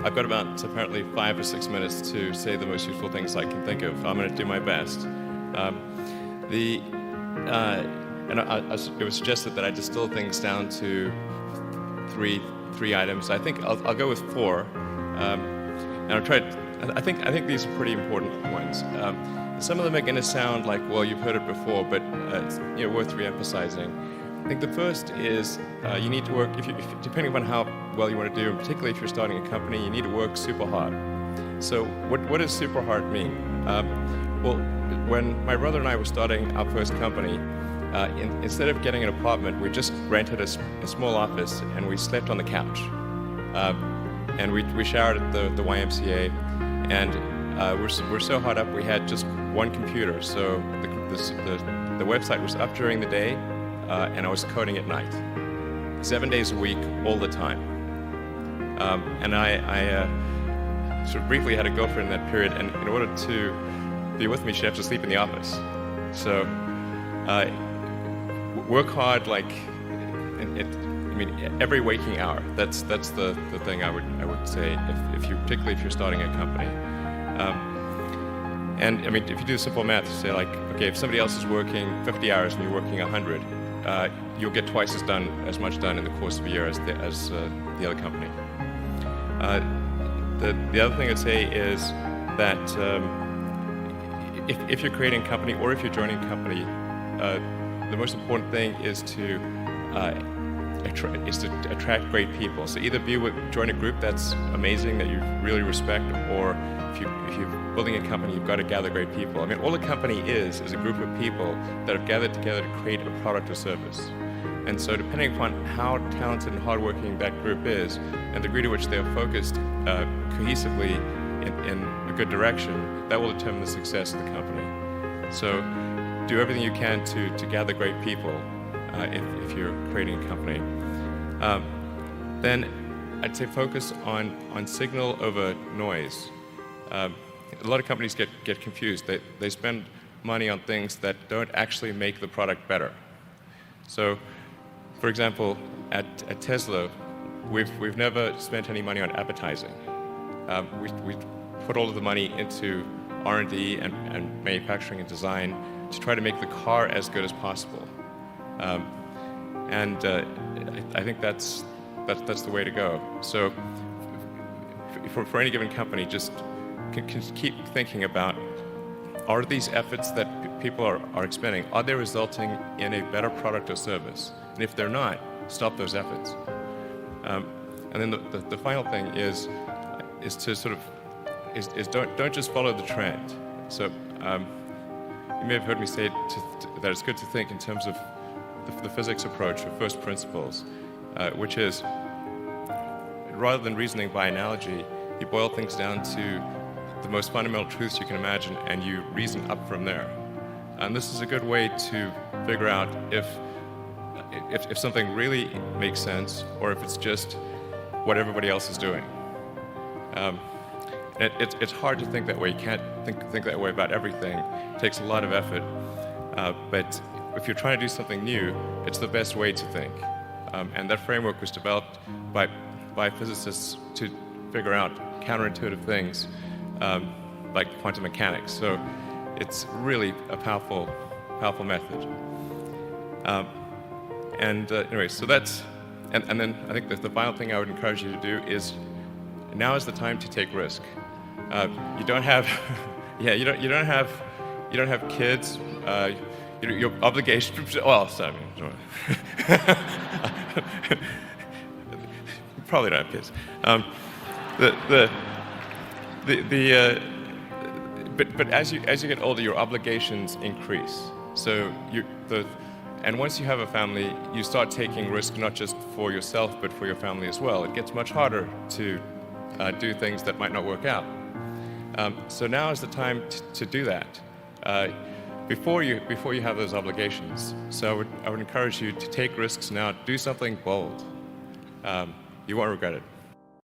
I've got about apparently 5 or 6 minutes to say the most useful things I can think of. I'm going to do my best. The it was suggested that I distill things down to three items. I think I'll go with 4, and I'll try. I think these are pretty important ones. Some of them are going to sound like, well, you've heard it before, but it's worth re-emphasizing. I think the first is you need to work, depending upon how well you want to do, and particularly if you're starting a company, you need to work super hard. So what does super hard mean? Well, when my brother and I were starting our first company, instead of getting an apartment, we just rented a small office and we slept on the couch. And we showered at the YMCA, and we're so hot up we had just one computer. So the website was up during the day, and I was coding at night, 7 days a week, all the time. And I sort of briefly had a girlfriend in that period, and in order to be with me, she'd have to sleep in the office. So work hard, like every waking hour. That's the thing I would say particularly if you're starting a company. And I mean, if you do simple math, say like, okay, if somebody else is working 50 hours and you're working 100, you'll get twice as much done in the course of a year as the other company. The other thing I'd say is that if you're creating a company or if you're joining a company, the most important thing is to attract great people. So either join a group that's amazing, that you really respect, or if you're building a company, you've got to gather great people. I mean, all a company is a group of people that have gathered together to create a product or service. And so depending upon how talented and hardworking that group is, and the degree to which they are focused cohesively in a good direction, that will determine the success of the company. So do everything you can to gather great people if you're creating a company. Then I'd say focus on signal over noise. A lot of companies get confused. They spend money on things that don't actually make the product better. So, for example, at Tesla, we've never spent any money on advertising. We put all of the money into R&D and manufacturing and design to try to make the car as good as possible. And I think that's the way to go. So for any given company, just can keep thinking about, are these efforts that people are expending, are they resulting in a better product or service? And if they're not, stop those efforts. And then the final thing is to sort of don't just follow the trend. So you may have heard me say that it's good to think in terms of the physics approach or first principles, which is, rather than reasoning by analogy, you boil things down to the most fundamental truths you can imagine, and you reason up from there. And this is a good way to figure out if something really makes sense, or if it's just what everybody else is doing. It's hard to think that way. You can't think that way about everything. It takes a lot of effort. But if you're trying to do something new, it's the best way to think. And that framework was developed by physicists to figure out counterintuitive things like quantum mechanics. So it's really a powerful method. Anyway, so that's, and then I think that the final thing I would encourage you to do is, now is the time to take risk. You don't have, you don't have kids. Your obligation. Well, sorry, probably don't have kids. But as you get older, your obligations increase. So and once you have a family, you start taking risk not just for yourself, but for your family as well. It gets much harder to do things that might not work out. So now is the time to do that before you have those obligations. So I would encourage you to take risks now. Do something bold. You won't regret it.